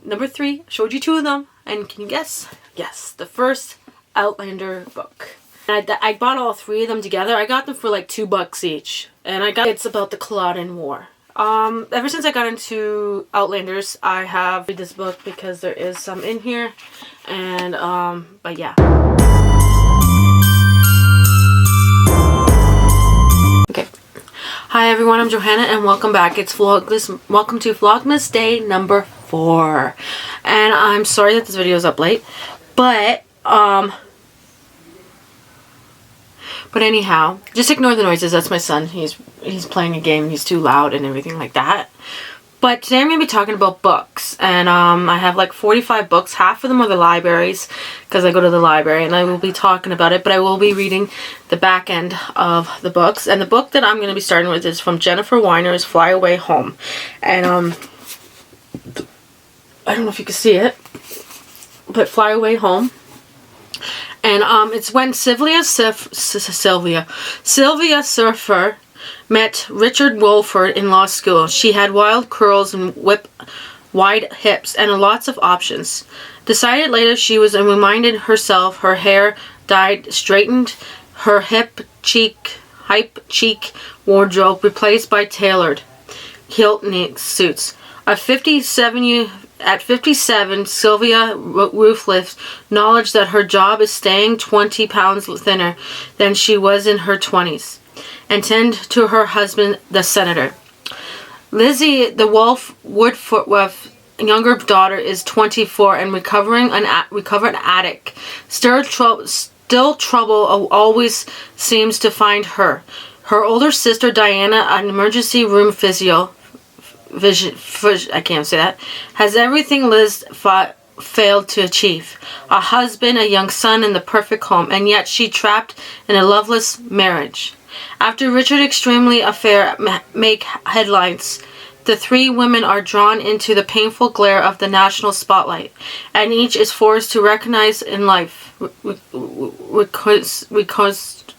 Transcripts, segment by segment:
number 3. I showed you 2 of them. And can you guess? Yes, the first Outlander book. And I bought all 3 of them together. I got them for like $2 each. And it's about the Culloden War. Ever since I got into Outlanders, I have read this book because there is some in here. And, but yeah. Okay. Hi everyone, I'm Johanna and welcome back. It's Vlogmas. Welcome to Vlogmas day number 4. And I'm sorry that this video is up late. But anyhow, just ignore the noises. That's my son. He's playing a game. He's too loud and everything like that. But today I'm going to be talking about books. And I have like 45 books. Half of them are the libraries because I go to the library and I will be talking about it. But I will be reading the back end of the books. And the book that I'm going to be starting with is from Jennifer Weiner's Fly Away Home. And I don't know if you can see it, but Fly Away Home. And it's when Sylvia Surfer met Richard Wolford in law school. She had wild curls and wide hips and lots of options. Decided later she was reminded herself her hair dyed, straightened, her hype cheek wardrobe replaced by tailored kilt knit suits. At 57, Sylvia ruthless knowledge that her job is staying 20 pounds thinner than she was in her 20s. And tend to her husband, the senator. Lizzie, the Woodforth younger daughter, is 24 and recovered addict. Still trouble always seems to find her. Her older sister, Diana, an emergency room I can't say that, has everything Liz failed to achieve. A husband, a young son, and the perfect home, and yet she trapped in a loveless marriage. After Richard's extremely affair make headlines, the 3 women are drawn into the painful glare of the national spotlight, and each is forced to recognize in life, because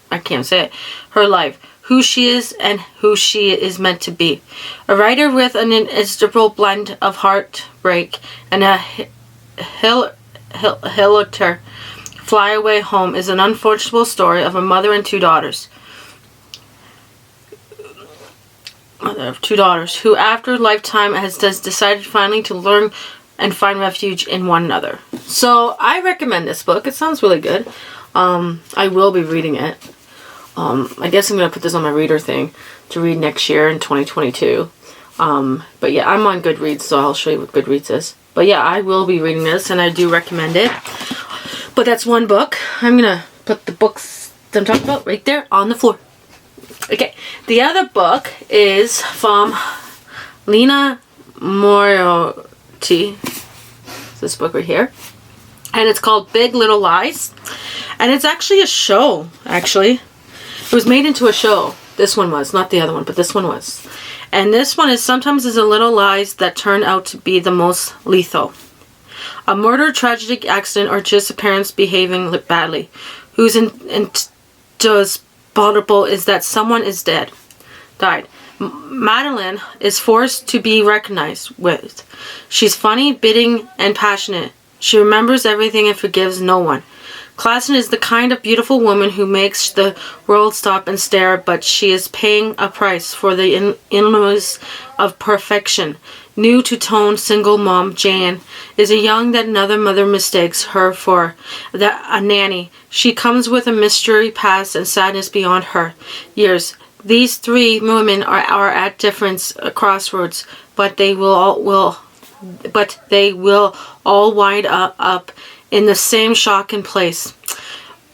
I can't say it, her life, who she is and who she is meant to be. A writer with an irresistible blend of heartbreak and a hilarious Fly Away Home is an unforgettable story of a mother and 2 daughters. Mother of 2 daughters who after a lifetime has decided finally to learn and find refuge in one another. So I recommend this book. It sounds really good. I will be reading it. I guess I'm going to put this on my reader thing to read next year in 2022. But yeah, I'm on Goodreads, so I'll show you what Goodreads is. But yeah, I will be reading this, and I do recommend it. But that's one book. I'm going to put the books that I'm talking about right there on the floor. Okay, the other book is from Lena Moriarty. This book right here. And it's called Big Little Lies. And it's actually a show, actually. It was made into a show. This one was, not the other one, but this one was. And this one is sometimes a little lies that turn out to be the most lethal. A murder, tragic accident, or just a parents behaving badly. Who's indisputable is that someone is died. Madeline is forced to be recognized with. She's funny, biting, and passionate. She remembers everything and forgives no one. Klassen is the kind of beautiful woman who makes the world stop and stare, but she is paying a price for the illness of perfection. New to tone single mom, Jan, is a young that another mother mistakes her for a nanny. She comes with a mystery past and sadness beyond her years. These 3 women are at different crossroads, but they will all wind up in the same shocking place.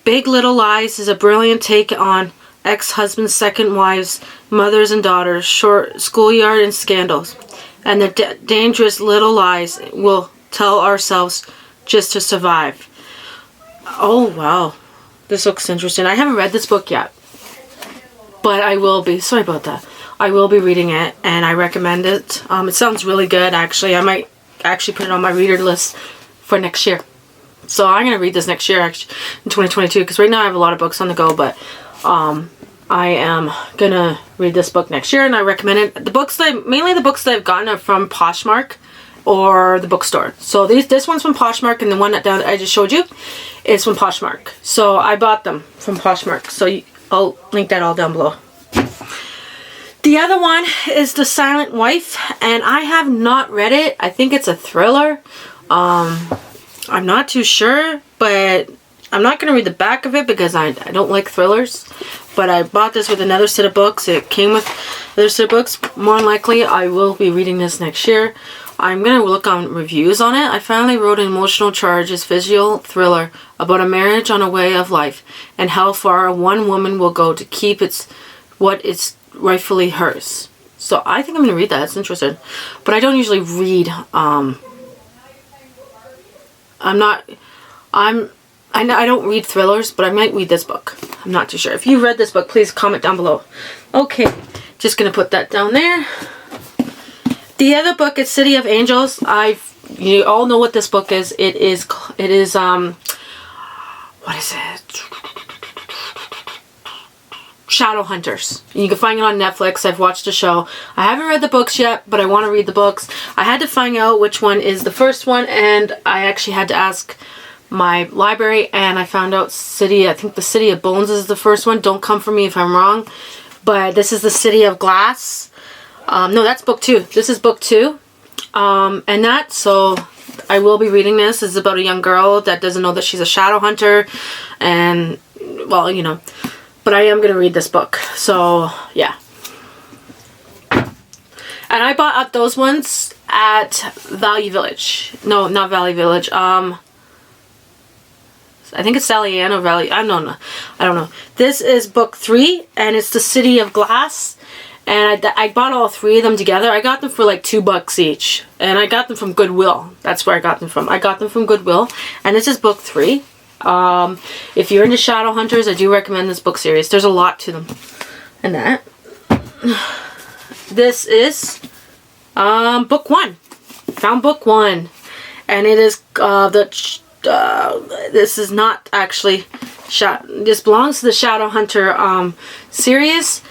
Big Little Lies is a brilliant take on ex-husbands, second wives, mothers and daughters, short schoolyard and scandals, and the dangerous little lies we'll tell ourselves just to survive. Oh wow, this looks interesting. I haven't read this book yet, but I will be. Sorry about that. I will be reading it, and I recommend it. It sounds really good, actually. I might actually put it on my reader list for next year. So I'm going to read this next year, actually, in 2022, because right now I have a lot of books on the go, but I am going to read this book next year, and I recommend it. Mainly the books that I've gotten are from Poshmark, or the bookstore. So this one's from Poshmark, and the one that I just showed you is from Poshmark. So I bought them from Poshmark. So I'll link that all down below. The other one is The Silent Wife, and I have not read it. I think it's a thriller. I'm not too sure, but I'm not going to read the back of it because I don't like thrillers. But I bought this with another set of books. It came with another set of books. More than likely, I will be reading this next year. I'm going to look on reviews on it. I finally wrote an emotional charges visual thriller about a marriage on a way of life and how far one woman will go to keep what is rightfully hers. So I think I'm going to read that. It's interesting. But I don't usually read. I don't read thrillers, but I might read this book. I'm not too sure. If you read this book, please comment down below. Okay, just going to put that down there. The other book is City of Angels. You all know what this book is. It is what is it? Shadowhunters. You can find it on Netflix. I've watched the show. I haven't read the books yet, but I want to read the books. I had to find out which one is the first one, and I actually had to ask my library, and I found out I think the City of Bones is the first one. Don't come for me if I'm wrong, but this is the City of Glass. No, that's book 2. This is book 2. So I will be reading this. It's about a young girl that doesn't know that she's a shadow hunter, and well, you know, but I am going to read this book. So yeah. And I bought up those ones at Value Village. No, not Value Village. I think it's Sally Ann or Valley. I don't know. This is book 3, and it's the City of Glass. And I bought all 3 of them together. I got them for like $2 each. And I got them from Goodwill. That's where I got them from. I got them from Goodwill. And this is book 3. If you're into shadow hunters, I do recommend this book series. There's a lot to them. And that. This is book 1. Found book 1. And it is this is not actually this belongs to the Shadow Hunter series.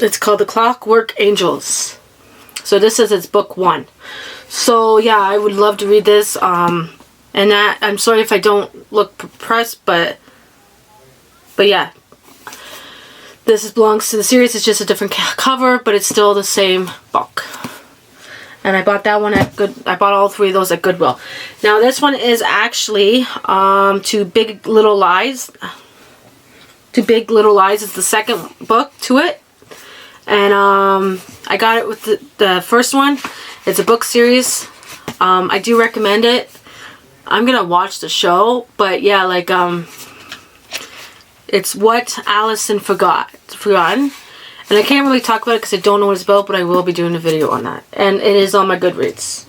It's called The Clockwork Angels. So this is its book 1. So yeah, I would love to read this. And that, I'm sorry if I don't look pressed, but yeah. This belongs to the series. It's just a different cover, but it's still the same book. And I bought that one I bought all 3 of those at Goodwill. Now this one is actually Two Big Little Lies. Two Big Little Lies is the second book to it. And I got it with the first one. It's a book series. I do recommend it. I'm gonna watch the show, but yeah, like it's What Allison Forgotten. And I can't really talk about it because I don't know what it's about, but I will be doing a video on that. And it is on my Goodreads.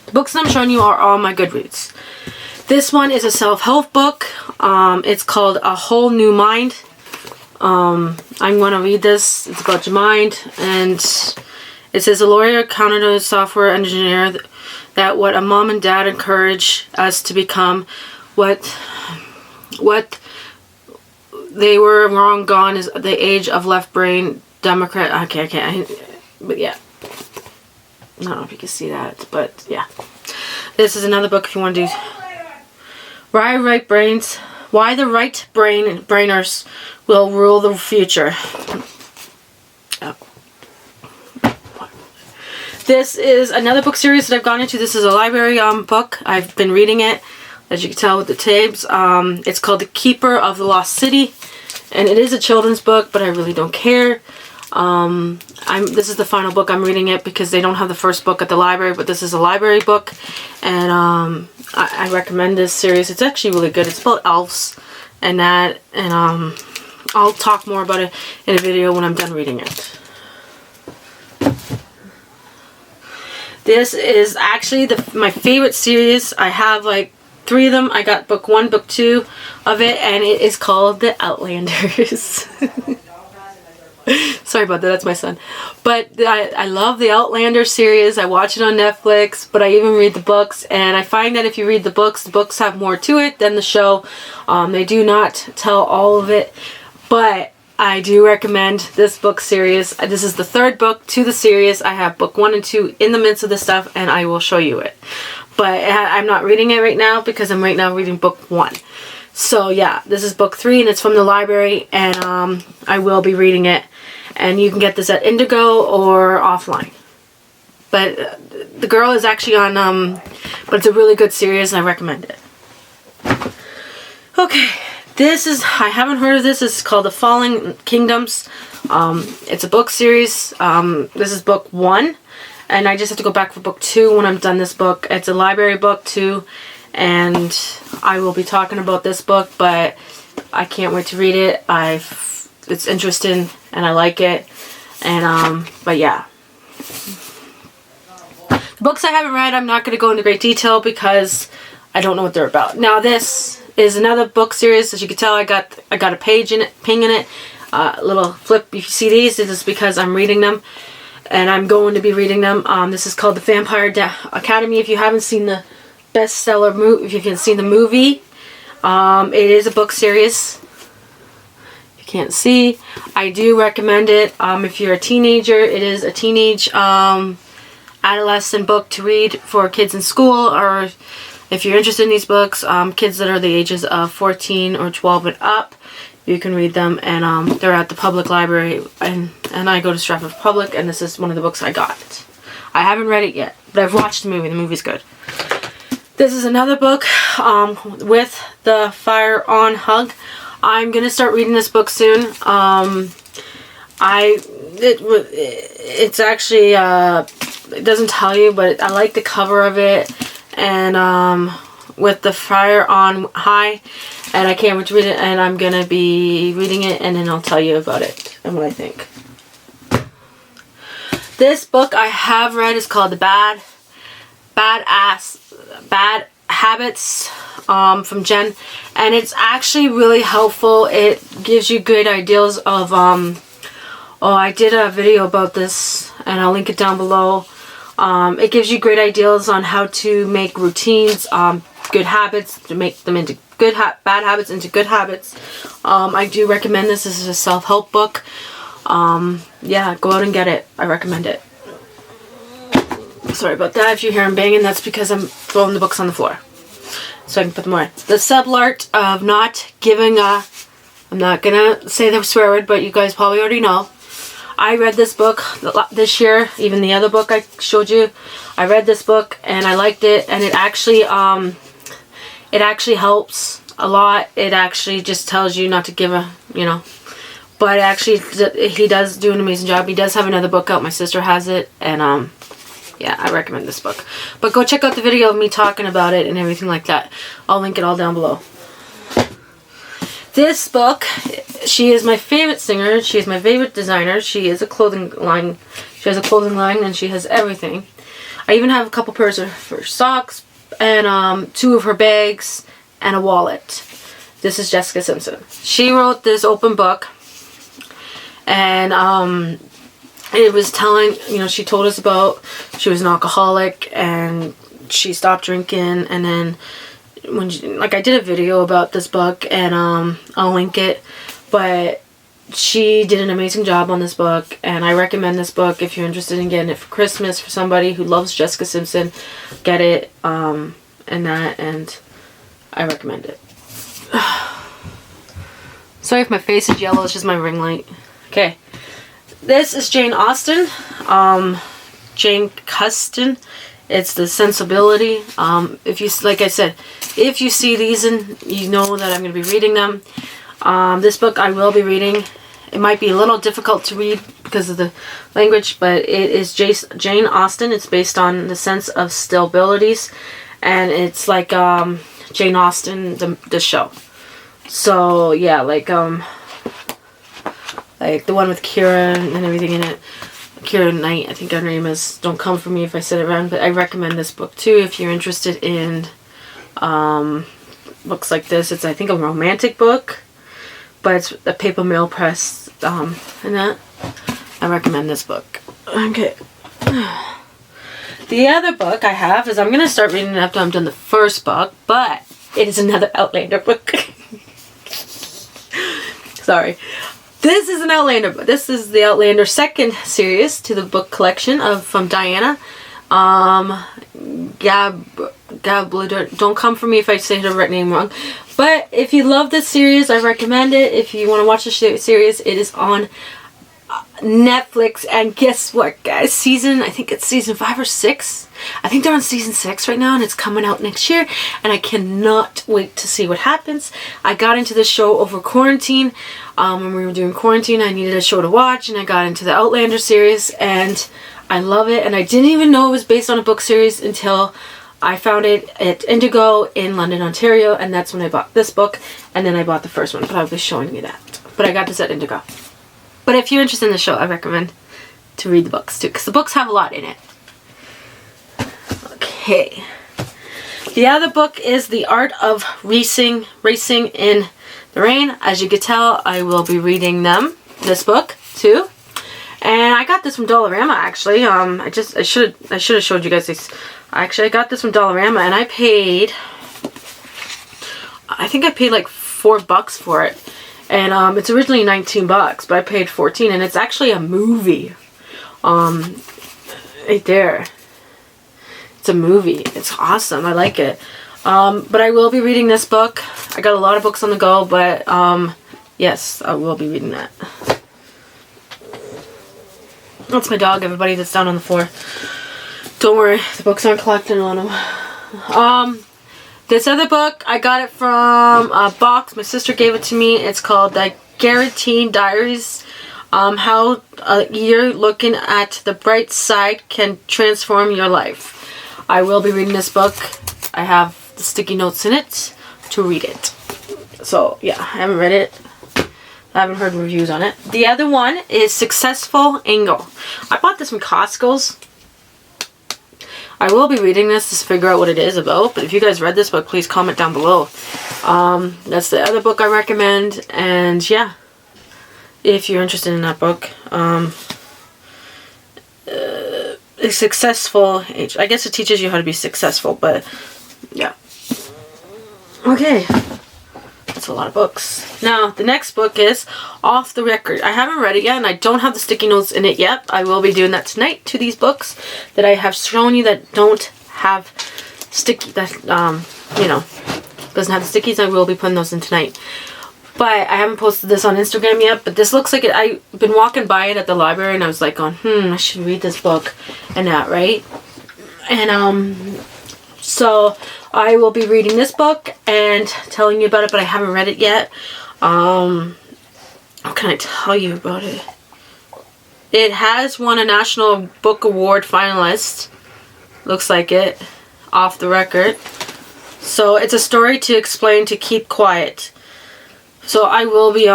The books that I'm showing you are on my Goodreads. This one is a self-help book. It's called A Whole New Mind. I'm going to read this. It's about your mind. And it says, a lawyer countered a software engineer that what a mom and dad encourage us to become, what they were wrong gone is the age of left brain Democrat. Okay, I can't. But yeah. I don't know if you can see that, but yeah. This is another book if you want to do. Why the right brainers will rule the future. Oh. This is another book series that I've gone into. This is a library book. I've been reading it, as you can tell with the tabs. It's called The Keeper of the Lost City. And it is a children's book, but I really don't care. This is the final book. I'm reading it because they don't have the first book at the library, but this is a library book. And I recommend this series. It's actually really good. It's about elves and that. And I'll talk more about it in a video when I'm done reading it. This is actually my favorite series. I have like 3 of them. I got book 1, book 2 of it, and it is called The Outlanders. Sorry about that, that's my son. But I love the Outlander series. I watch it on Netflix, but I even read the books, and I find that if you read the books have more to it than the show. They do not tell all of it, but I do recommend this book series. This is the third book to the series. I have book 1 and 2 in the midst of this stuff, and I will show you it. But I'm not reading it right now because I'm right now reading book 1. So yeah, this is book 3, and it's from the library, and I will be reading it. And you can get this at Indigo or offline. But the girl is actually on, but it's a really good series, and I recommend it. Okay. This is, I haven't heard of this. It's called The Falling Kingdoms. It's a book series. This is book 1. And I just have to go back for book 2 when I'm done this book. It's a library book too. And I will be talking about this book, but I can't wait to read it. It's interesting and I like it. And, but yeah. The books I haven't read, I'm not going to go into great detail because I don't know what they're about. Now this is another book series. As you can tell, I got a page in it, ping in it, little flip. You see these? It is because I'm reading them, and I'm going to be reading them. This is called The Vampire Academy. If you haven't seen the bestseller movie, if you haven't seen the movie, it is a book series. You can't see. I do recommend it. If you're a teenager, it is a teenage adolescent book to read for kids in school, or if you're interested in these books, kids that are the ages of 14 or 12 and up, you can read them. And they're at the public library. And I go to Stratford Public, and this is one of the books I got. I haven't read it yet, but I've watched the movie. The movie's good. This is another book with the Fire on Hug. I'm going to start reading this book soon. It's actually, it doesn't tell you, but I like the cover of it. And with the Fire on High, and I can't wait to read it, and I'm gonna be reading it, and then I'll tell you about it and what I think. This book I have read is called The Bad Habits from Jen, and it's actually really helpful. It gives you good ideas of I did a video about this, and I'll link it down below. It gives you great ideas on how to make routines, good habits, to make them into bad habits into good habits. I do recommend this. This is a self-help book. Yeah, go out and get it. I recommend it. Sorry about that. If you hear I'm banging, that's because I'm throwing the books on the floor so I can put them away. The Subart of Not Giving a... I'm not gonna say the swear word, but you guys probably already know. I read this book this year, even the other book I showed you. I read this book and I liked it, and it actually helps a lot. It actually just tells you not to give a, but actually he does do an amazing job. He does have another book out. My sister has it, and yeah, I recommend this book. But go check out the video of me talking about it and everything like that. I'll link it all down below. This book, she is my favorite singer. She is my favorite designer. She is a clothing line. She has a clothing line, and she has everything. I even have a couple pairs of her socks, and 2 of her bags, and a wallet. This is Jessica Simpson. She wrote this open book, and it was telling, she told us about, she was an alcoholic, and she stopped drinking, and then when I did a video about this book, and I'll link it, but she did an amazing job on this book, and I recommend this book if you're interested in getting it for Christmas for somebody who loves Jessica Simpson. Get it, and I recommend it. Sorry if my face is yellow, it's just my ring light. Okay, this is Jane Austen, Jane Austen. It's the Sensibility. If you, like I said, if you see these and you know that I'm going to be reading them. This book I will be reading. It might be a little difficult to read because of the language, but it is Jane Austen. It's based on The Sense of Stabilities, and it's like Jane Austen, the show. So yeah, like the one with Kira and everything in it. Kira Knight, I think her name is. Don't come for me if I said it wrong, but I recommend this book too if you're interested in books like this. It's, I think, a romantic book, but it's a paper mail press, and that. I recommend this book. Okay. The other book I have is, I'm going to start reading it after I'm done the first book, but it is another Outlander book. Sorry. This is an Outlander, but this is the Outlander second series to the book collection from Diana. Don't come for me if I say her name wrong. But if you love this series, I recommend it. If you want to watch the series, it is on Netflix. And guess what, guys? I think it's season 5 or 6. I think they're on season 6 right now, and it's coming out next year. And I cannot wait to see what happens. I got into this show over quarantine. When we were doing quarantine, I needed a show to watch, and I got into the Outlander series, and I love it. And I didn't even know it was based on a book series until I found it at Indigo in London, Ontario, and that's when I bought this book. And then I bought the first one, but I'll be showing you that. But I got this at Indigo. But if you're interested in the show, I recommend to read the books too, because the books have a lot in it. Okay. The other book is The Art of Racing in the Rain. As you can tell, I will be reading this book too. And I got this from Dollarama, actually. I should have showed you guys this. Actually, I got this from Dollarama, and I think I paid like $4 for it. And it's originally 19 bucks, but I paid 14, and it's actually a movie. Right there. It's a movie. It's awesome. I like it. But I will be reading this book. I got a lot of books on the go, but yes, I will be reading that. That's my dog, everybody, that's down on the floor. Don't worry, the books aren't collecting on them. This other book, I got it from a box. My sister gave it to me. It's called The Guaranteed Diaries. How a year looking at the bright side can transform your life. I will be reading this book. I have the sticky notes in it to read it. So, yeah, I haven't read it. I haven't heard reviews on it. The other one is Successful Angle. I bought this from Costco's. I will be reading this to figure out what it is about, but if you guys read this book, please comment down below. That's the other book I recommend, and yeah, if you're interested in that book. A successful age. I guess it teaches you how to be successful, but yeah. Okay. That's a lot of books. Now, the next book is Off the Record. I haven't read it yet, and I don't have the sticky notes in it yet. I will be doing that tonight to these books that I have shown you that don't have sticky, doesn't have the stickies. I will be putting those in tonight. But I haven't posted this on Instagram yet, but this looks like it. I've been walking by it at the library, and I was like, I should read this book and that, right? And, so I will be reading this book and telling you about it, but I haven't read it yet. What can I tell you about it? It has won a National Book Award finalist. Looks like it. Off the Record. So it's a story to explain to keep quiet. So I will be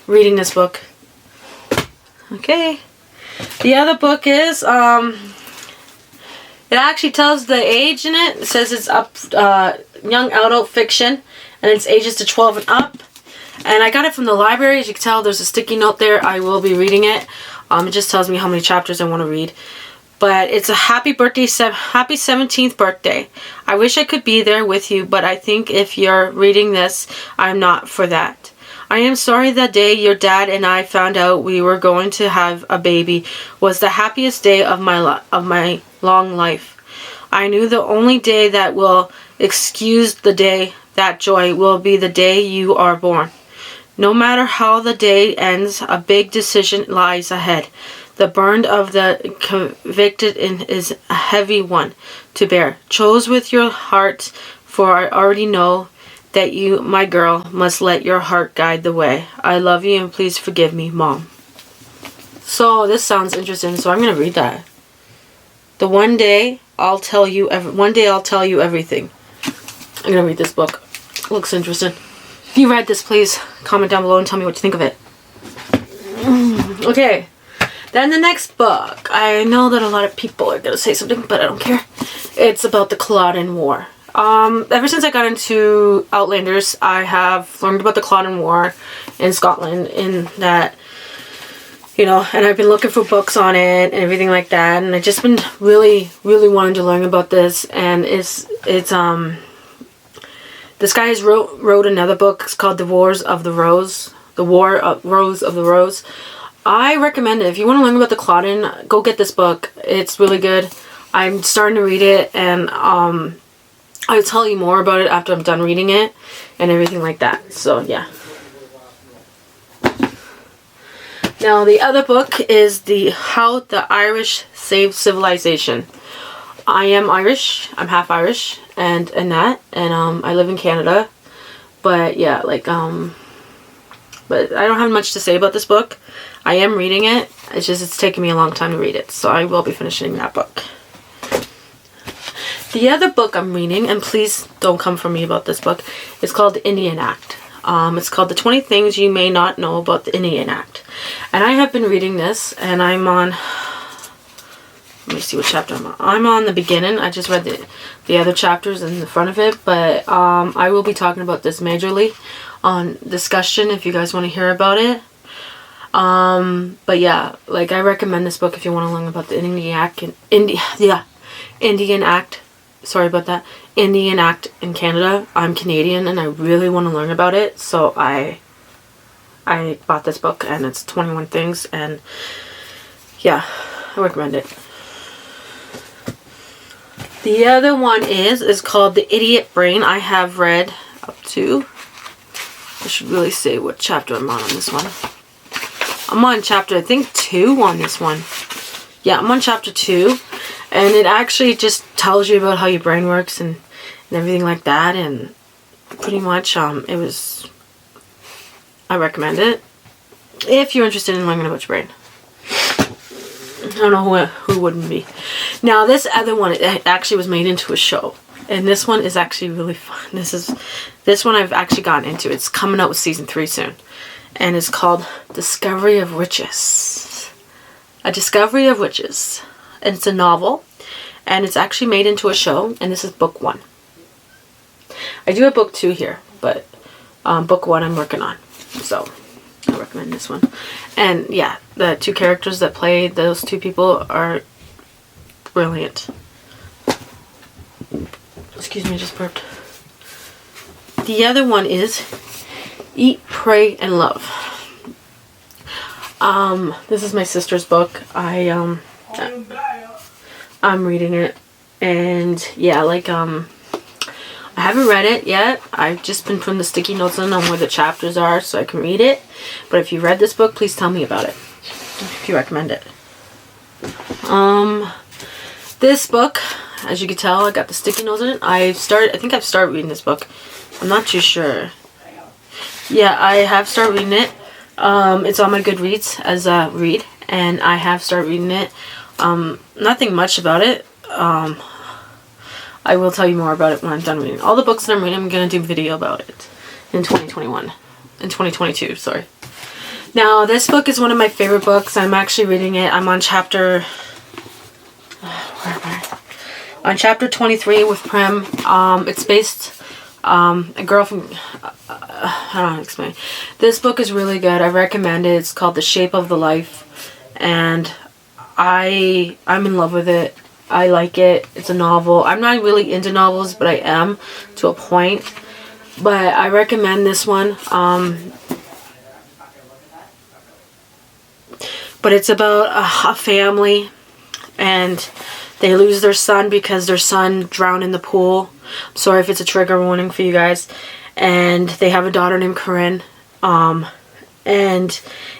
reading this book. Okay. The other book is it actually tells the age in it. It says it's young adult fiction, and it's ages to 12 and up. And I got it from the library. As you can tell, there's a sticky note there. I will be reading it. It just tells me how many chapters I want to read. But it's a happy birthday, happy 17th birthday. I wish I could be there with you, but I think if you're reading this, I'm not for that. I am sorry the day your dad and I found out we were going to have a baby was the happiest day of my long life. I knew the only day that will excuse the day that joy will be the day you are born. No matter how the day ends, a big decision lies ahead. The burden of the convicted is a heavy one to bear. Choose with your heart, for I already know that you, my girl, must let your heart guide the way. I love you and please forgive me, Mom. So this sounds interesting, so I'm going to read that. One day I'll tell you everything. I'm going to read this book. Looks interesting. If you read this, please comment down below and tell me what you think of it. Okay. Then the next book. I know that a lot of people are going to say something, but I don't care. It's about the Culloden War. Ever since I got into Outlanders, I have learned about the Culloden War in Scotland, in that, and I've been looking for books on it and everything like that, and I've just been really, really wanting to learn about this, and it's this guy has wrote another book. It's called The Wars of the Rose, The Rose of the Rose. I recommend it. If you want to learn about the clotting, go get this book. It's really good. I'm starting to read it, and I'll tell you more about it after I'm done reading it and everything like that. So yeah. Now the other book is How the Irish Saved Civilization. I am Irish. I'm half Irish and that, and I live in Canada. But yeah, like but I don't have much to say about this book. I am reading it. It's taken me a long time to read it, so I will be finishing that book. The other book I'm reading, and please don't come for me about this book, is called The Indian Act. It's called The 20 Things You May Not Know About the Indian Act. And I have been reading this, and I'm on, let me see what chapter I'm on. I'm on the beginning. I just read the other chapters in the front of it, but I will be talking about this majorly on discussion if you guys want to hear about it. But yeah, like I recommend this book if you want to learn about the Indian Act. Sorry about that. Indian Act in Canada. I'm Canadian and I really want to learn about it, so I bought this book, and it's 21 things, and yeah, I recommend it. The other one is called The Idiot Brain. I have read up to, I should really say what chapter I'm on this one. I'm on chapter, I think 2 on this one. Yeah, I'm on chapter 2. And it actually just tells you about how your brain works and everything like that. And pretty much, I recommend it. If you're interested in learning about your brain. I don't know who wouldn't be. Now, this other one, it actually was made into a show. And this one is actually really fun. This one I've actually gotten into. It's coming out with season 3 soon. And it's called Discovery of Witches. A Discovery of Witches. And it's a novel. And it's actually made into a show. And this is book 1. I do have book 2 here. But book 1 I'm working on. So I recommend this one. And yeah, the 2 characters that play those 2 people are brilliant. Excuse me, I just burped. The other one is Eat, Pray, and Love. This is my sister's book. I'm reading it, and yeah, like I haven't read it yet. I've just been putting the sticky notes in on where the chapters are so I can read it. But if you read this book, please tell me about it if you recommend it. This book, as you can tell, I got the sticky notes in it. I think I've started reading this book. I'm not too sure. Yeah, I have started reading it. It's on my Goodreads as a read, and I have started reading it. Nothing much about it. I will tell you more about it when I'm done reading. All the books that I'm reading, I'm going to do a video about it in 2021. In 2022, sorry. Now, this book is one of my favorite books. I'm actually reading it. I'm on chapter... where am I? On chapter 23 with Prim. It's based... a girl from... I don't know how to explain. This book is really good. I recommend it. It's called The Shape of the Life. And I'm in love with it. I like it. It's a novel. I'm not really into novels, but I am to a point. But I recommend this one. But it's about a family, and they lose their son because their son drowned in the pool. I'm sorry if it's a trigger warning for you guys. And they have a daughter named Corinne. And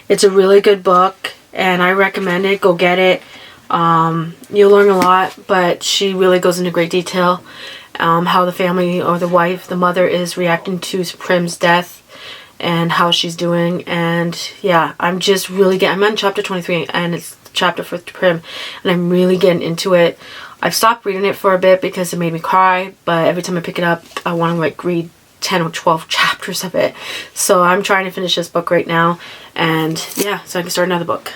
it's a really good book, and I recommend it. Go get it. You'll learn a lot, but she really goes into great detail how the family, or the wife, the mother, is reacting to Prim's death and how she's doing. And yeah, I'm just really I'm on chapter 23, and it's the chapter for Prim, and I'm really getting into it. I've stopped reading it for a bit because it made me cry, but every time I pick it up, I want to like read 10 or 12 chapters of it. So I'm trying to finish this book right now, and yeah, so I can start another book.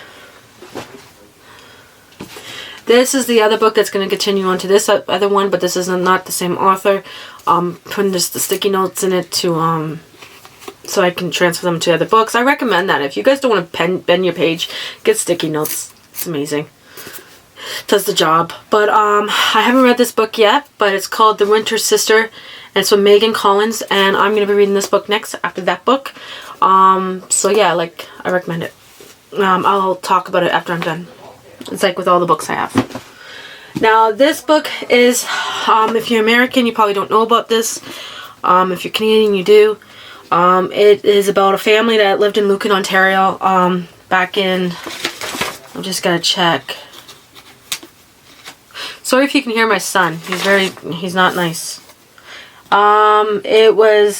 This is the other book that's going to continue on to this other one, but this is not the same author. Putting just the sticky notes in it to so I can transfer them to other books. I recommend that. If you guys don't want to bend your page, get sticky notes. It's amazing. does the job. But I haven't read this book yet, but it's called The Winter Sister, and it's from Megan Collins, and I'm going to be reading this book next after that book. So yeah, like, I recommend it. I'll talk about it after I'm done. It's like with all the books I have. Now, this book is, if you're American, you probably don't know about this. If you're Canadian, you do. It is about a family that lived in Lucan, Ontario, back in, I'm just gonna check. Sorry if you can hear my son. He's not nice. It was,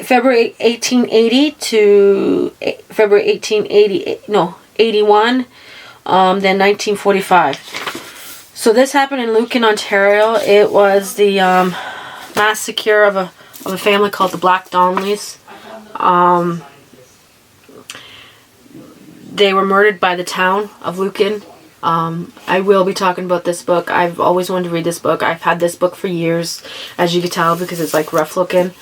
February 1880 to February 81, then 1945. So this happened in Lucan, Ontario. It was the massacre of a family called the Black Donnellys. They were murdered by the town of Lucan. I will be talking about this book. I've always wanted to read this book. I've had this book for years, as you can tell, because it's like rough looking.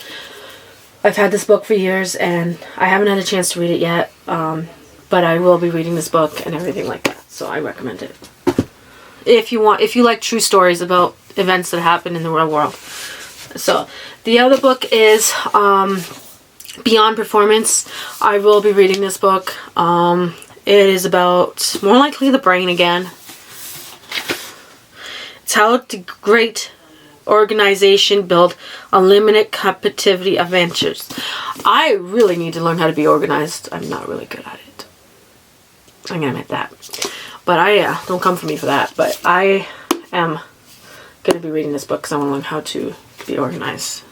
I've had this book for years, and I haven't had a chance to read it yet. But I will be reading this book and everything like that. So I recommend it. If you like true stories about events that happen in the real world. So the other book is Beyond Performance. I will be reading this book. It is about, more likely, the brain again. It's how the great organization build unlimited competitivity adventures. I really need to learn how to be organized. I'm not really good at it. I'm gonna admit that. But don't come for me for that. But I am gonna be reading this book because I want to learn how to be organized.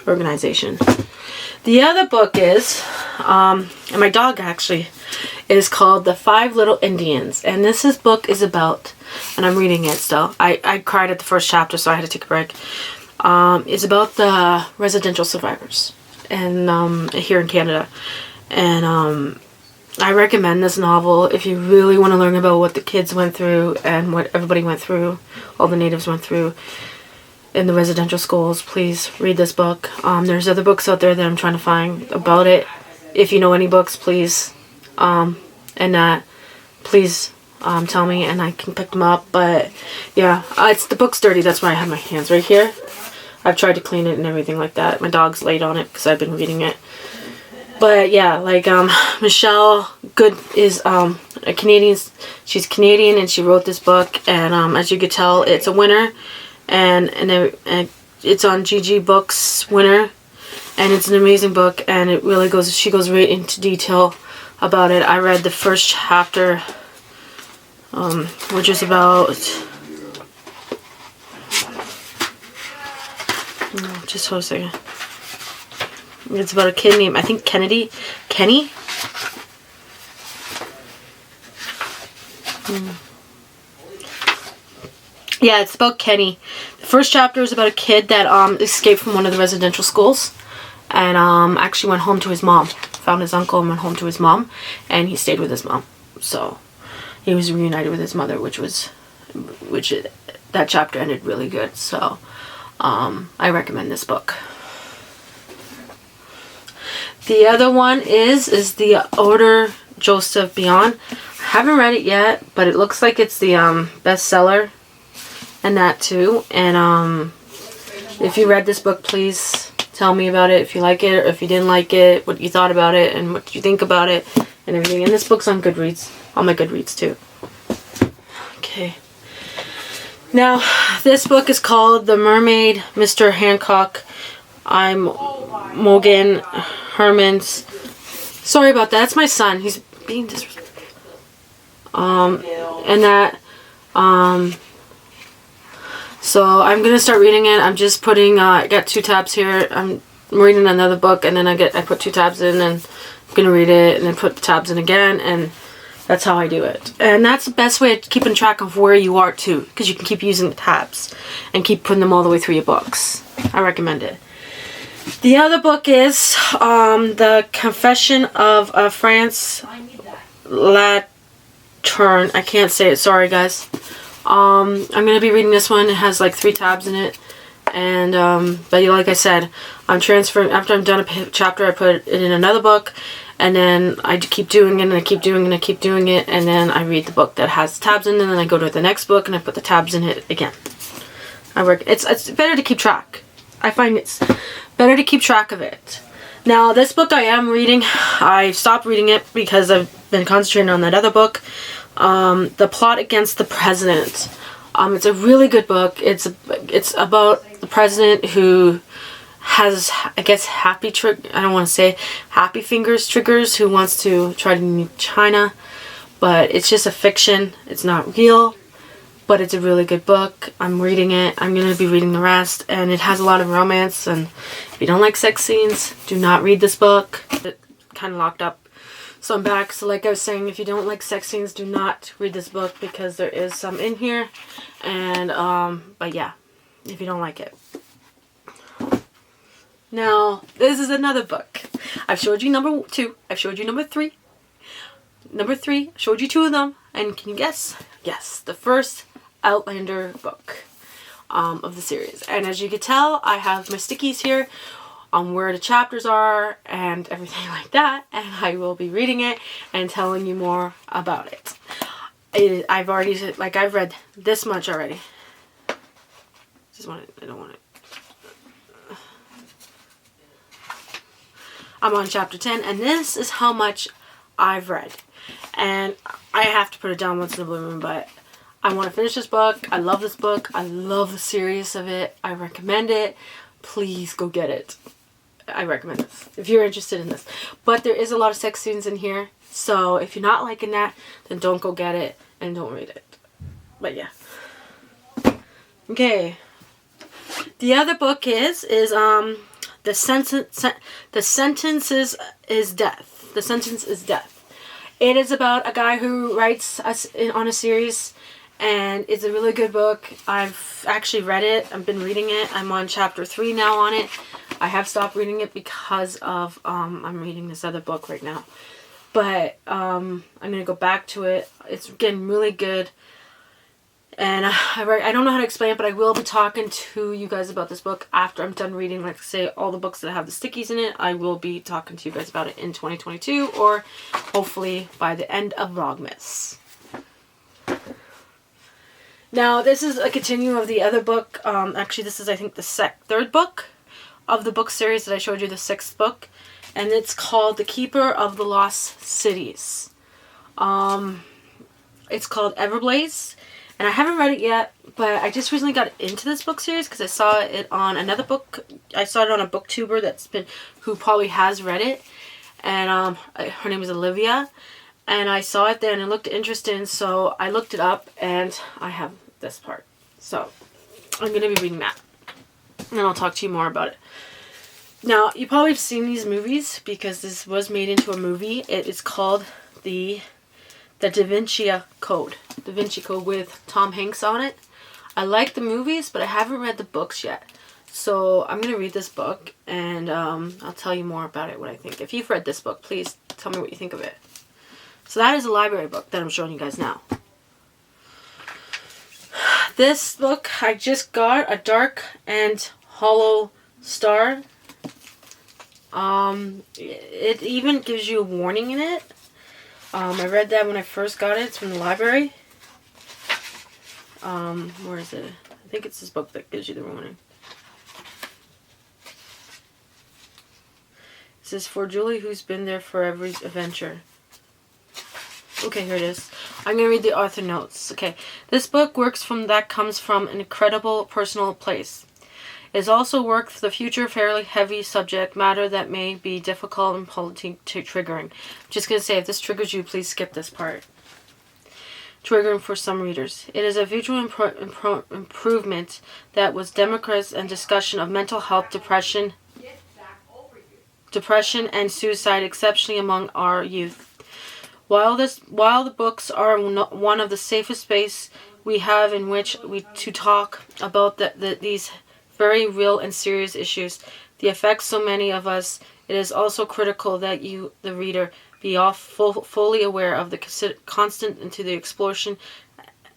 Organization. The other book is, and my dog actually, is called The Five Little Indians. And this book is about, and I'm reading it still. I cried at the first chapter, so I had to take a break. It's about the residential survivors and here in Canada. And I recommend this novel if you really want to learn about what the kids went through and what everybody went through, all the natives went through in the residential schools. Please read this book. There's other books out there that I'm trying to find about it. If you know any books, please, please tell me and I can pick them up. But yeah, it's the book's dirty. That's why I have my hands right here. I've tried to clean it and everything like that. My dog's laid on it because I've been reading it. But yeah, like Michelle Good is a Canadian. She's Canadian and she wrote this book. And as you could tell, it's a winner, and it's on GG Books winner, and it's an amazing book. And it really goes. She goes right into detail about it. I read the first chapter, which is about. Just hold a second. It's about a kid named, I think, Kenny? Yeah, it's about Kenny. The first chapter is about a kid that escaped from one of the residential schools and actually went home to his mom. Found his uncle and went home to his mom, and he stayed with his mom. So he was reunited with his mother, that chapter ended really good. So I recommend this book. The other one is the Order Joseph Boyden. I haven't read it yet, but it looks like it's the bestseller and that too. And if you read this book, please tell me about it if you like it or if you didn't like it, what you thought about it and what you think about it and everything. And this book's on Goodreads, on my Goodreads too. Okay. Now, this book is called The Mermaid, Mr. Hancock. I'm Morgan Herman's. Sorry about that. That's my son. He's being disrespectful. So I'm gonna start reading it. I'm just putting. I got 2 tabs here. I'm reading another book, and then I put 2 tabs in, and I'm gonna read it, and then put the tabs in again, and that's how I do it. And that's the best way of keeping track of where you are too, because you can keep using the tabs and keep putting them all the way through your books. I recommend it. The other book is The Confession of France Latourne. I can't say it. Sorry, guys. I'm going to be reading this one. It has like 3 tabs in it. And, but like I said, I'm transferring. After I'm done a chapter, I put it in another book. And then I keep doing it, and I keep doing it, and I keep doing it, and then I read the book that has tabs in it, and then I go to the next book, and I put the tabs in it again. It's better to keep track. I find it's better to keep track of it. Now, this book I am reading, I stopped reading it because I've been concentrating on that other book, The Plot Against the President. It's a really good book. It's about the president who has, I guess, I don't want to say happy fingers triggers, who wants to try to meet China, but it's just a fiction. It's not real, but it's a really good book. I'm reading it. I'm going to be reading the rest, and it has a lot of romance, and if you don't like sex scenes, do not read this book. It kind of locked up, so I'm back. So like I was saying, if you don't like sex scenes, do not read this book, because there is some in here, and but yeah, if you don't like it. Now, this is another book. I've showed you number 2. I've showed you number 3. Number 3, I showed you 2 of them. And can you guess? Yes, the first Outlander book of the series. And as you can tell, I have my stickies here on where the chapters are and everything like that. And I will be reading it and telling you more about it. I've read this much already. I don't want it. I'm on chapter 10, and this is how much I've read. And I have to put it down once in a blue moon, but I want to finish this book. I love this book. I love the series of it. I recommend it. Please go get it. I recommend this if you're interested in this. But there is a lot of sex scenes in here, so if you're not liking that, then don't go get it and don't read it. But yeah. Okay. The other book is The Sentence is Death. The Sentence is Death. It is about a guy who writes us on a series, and it's a really good book. I've actually read it. I've been reading it. I'm on chapter 3 now on it. I have stopped reading it because of I'm reading this other book right now. But I'm going to go back to it. It's getting really good. And I don't know how to explain it, but I will be talking to you guys about this book after I'm done reading, like say, all the books that have the stickies in it. I will be talking to you guys about it in 2022, or hopefully by the end of Vlogmas. Now, this is a continue of the other book. Actually, this is, I think, the third book of the book series that I showed you, the 6th book. And it's called The Keeper of the Lost Cities. It's called Everblaze. And I haven't read it yet, but I just recently got into this book series because I saw it on another book. I saw it on a booktuber who probably has read it. And her name is Olivia. And I saw it there and it looked interesting, so I looked it up and I have this part. So I'm going to be reading that. And then I'll talk to you more about it. Now, you probably have seen these movies because this was made into a movie. It is called the Da Vinci Code. Da Vinci Code with Tom Hanks on it. I like the movies, but I haven't read the books yet. So I'm going to read this book, and I'll tell you more about it, what I think. If you've read this book, please tell me what you think of it. So that is a library book that I'm showing you guys now. This book, I just got a Dark and Hollow Star. It even gives you a warning in it. I read that when I first got it. It's from the library. Where is it? I think it's this book that gives you the warning. It says, for Julie, who's been there for every adventure. Okay, here it is. I'm going to read the author notes. Okay, this book comes from an incredible personal place. It is also work for the future fairly heavy subject matter that may be difficult and triggering. I'm just going to say, if this triggers you, please skip this part. Triggering for some readers. It is a visual improvement that was democratized and discussion of mental health, depression and suicide, exceptionally among our youth. While the books are one of the safest space we have in which to talk about these very real and serious issues, the affect so many of us, it is also critical that you, the reader, be fully aware of the constant into the explosion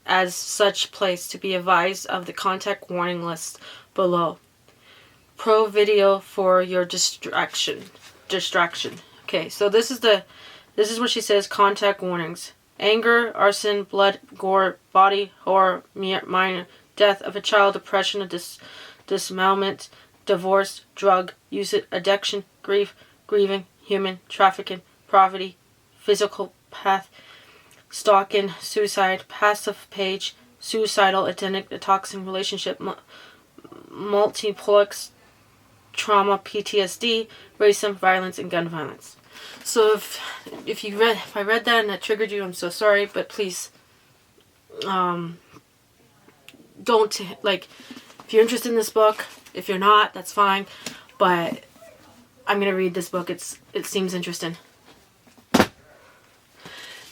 as such place, to be advised of the contact warning list below. Pro video for your distraction. Okay, Okay, so this is what she says. Contact warnings: anger, arson, blood, gore, body horror, minor death of a child, depression, dismemberment, divorce, drug use, addiction, grief, grieving, human trafficking, poverty, physical path, stalking, suicide, passive page, suicidal, identic, a toxic relationship, multiplex, trauma, PTSD, racism, violence, and gun violence. So if I read that and that triggered you, I'm so sorry, but please, don't, like, if you're interested in this book, if you're not, that's fine, but I'm gonna read this book. It seems interesting.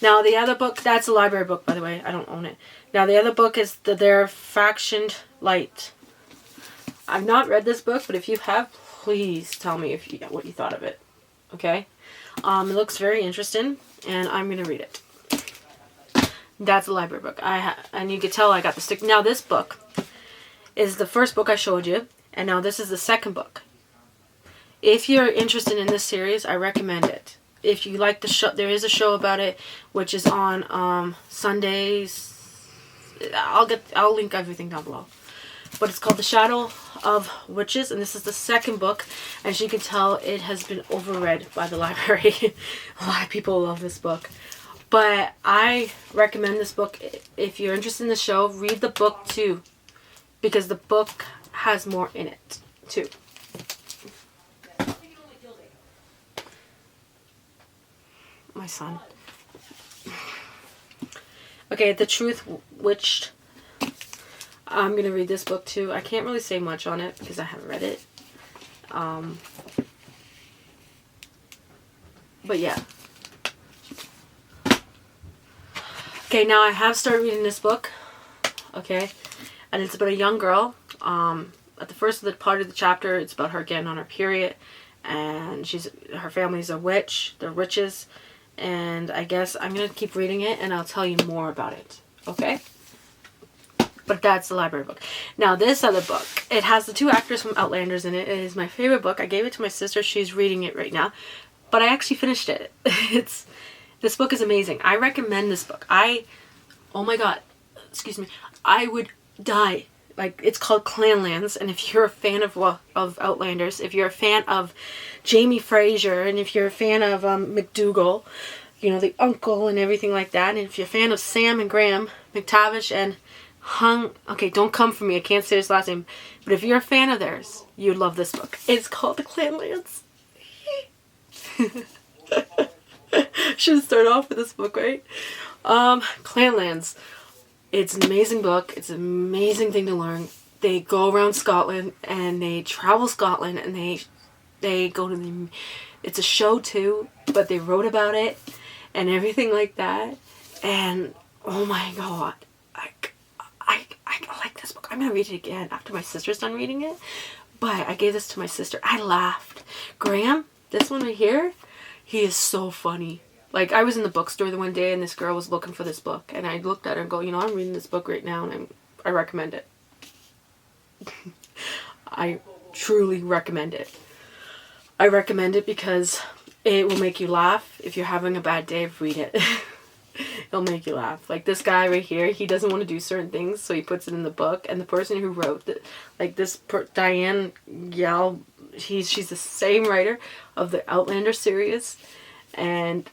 Now the other book, that's a library book, by the way. I don't own it. Now the other book is Their Factioned Light. I've not read this book, but if you have, please tell me what you thought of it. Okay? It looks very interesting, and I'm gonna read it. That's a library book. And you can tell I got the stick. Now this book is the first book I showed you, and now this is the second book. If you're interested in this series, I recommend it. If you like the show, there is a show about it, which is on Sundays. I'll link everything down below. But it's called The Shadow of Witches, and this is the second book. As you can tell, it has been overread by the library. A lot of people love this book. But I recommend this book. If you're interested in the show, read the book too, because the book has more in it too. My son. Okay, The Truthwitch. I'm going to read this book too. I can't really say much on it because I haven't read it. But yeah. Okay, now I have started reading this book. Okay. And it's about a young girl. At the first part of the chapter, it's about her getting on her period. And her family's a witch. They're witches. And I guess I'm going to keep reading it and I'll tell you more about it. Okay? But that's the library book. Now this other book, it has the two actors from Outlanders in it. It is my favorite book. I gave it to my sister. She's reading it right now. But I actually finished it. This book is amazing. I recommend this book. Oh my god. Excuse me. I would die. Like, it's called Clanlands, and if you're a fan of Outlanders, if you're a fan of Jamie Fraser, and if you're a fan of McDougal, you know, the uncle and everything like that, and if you're a fan of Sam and Graham McTavish and okay, don't come for me, I can't say his last name, but if you're a fan of theirs, you'd love this book. It's called The Clanlands. Should have started off with this book, right? Clanlands. It's an amazing book. It's an amazing thing to learn. They go around Scotland and they travel Scotland and they go to it's a show too, but they wrote about it and everything like that. And oh my god, I like this book. I'm gonna read it again after my sister's done reading it. But I gave this to my sister. I laughed. Graham, this one right here, he is so funny. Like, I was in the bookstore the one day and this girl was looking for this book. And I looked at her and go, you know, I'm reading this book right now and I recommend it. I truly recommend it. I recommend it because it will make you laugh. If you're having a bad day, read it. It'll make you laugh. Like, this guy right here, he doesn't want to do certain things, so he puts it in the book. And the person who wrote it, like Diane Yal, she's the same writer of the Outlander series. And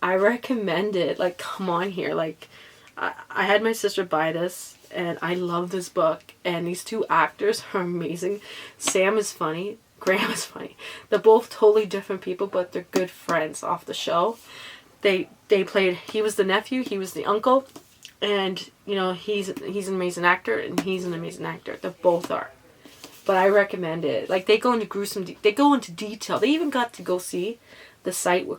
I recommend it. Like, come on here. Like, I had my sister buy this, and I love this book. And these two actors are amazing. Sam is funny. Graham is funny. They're both totally different people, but they're good friends off the show. They played, he was the nephew, he was the uncle. And, you know, he's an amazing actor, and he's an amazing actor. They both are. But I recommend it. Like, they go into they go into detail. They even got to go see the site where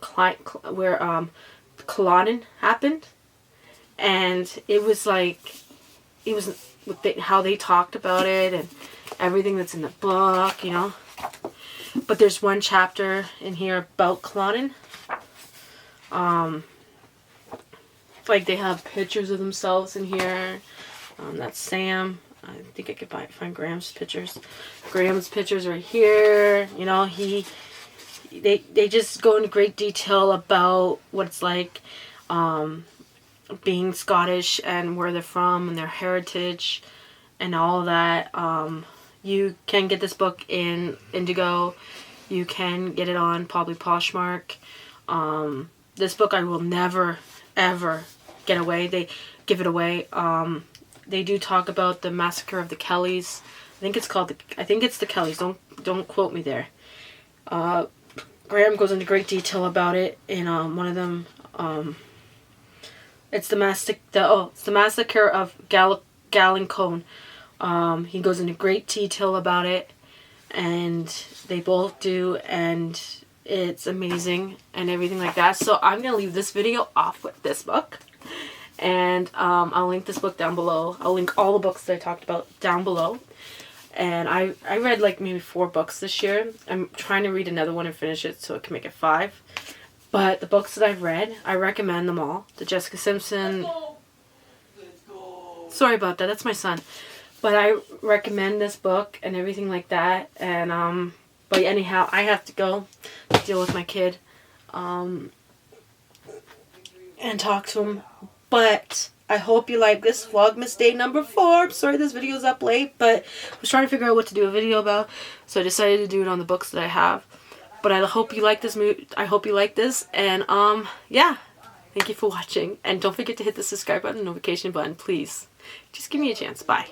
Culloden happened, and it was like, it was how they talked about it and everything that's in the book, you know. But there's one chapter in here about Culloden. Like, they have pictures of themselves in here. That's Sam. I think I could find Graham's pictures. Graham's pictures right here. You know, they just go into great detail about what it's like being Scottish and where they're from and their heritage and all of that. You can get this book in Indigo. You can get it on probably Poshmark. This book I will never ever get away. They give it away. They do talk about the massacre of the Kellys. I think it's the Kellys. Don't quote me there. Graham goes into great detail about it in one of them. It's the massacre of Gallincone. He goes into great detail about it, and they both do, and it's amazing and everything like that. So I'm gonna leave this video off with this book, and I'll link this book down below. I'll link all the books that I talked about down below. And I read like maybe 4 books this year. I'm trying to read another one and finish it so I can make it 5. But the books that I've read, I recommend them all. The Jessica Simpson. Let's go. Sorry about that. That's my son. But I recommend this book and everything like that. And but anyhow, I have to go deal with my kid and talk to him. But I hope you like this Vlogmas day number 4. I'm sorry this video's up late, but I was trying to figure out what to do a video about, so I decided to do it on the books that I have. But I hope you like this I hope you like this, and yeah, thank you for watching, and don't forget to hit the subscribe button and notification button, please. Just give me a chance. Bye.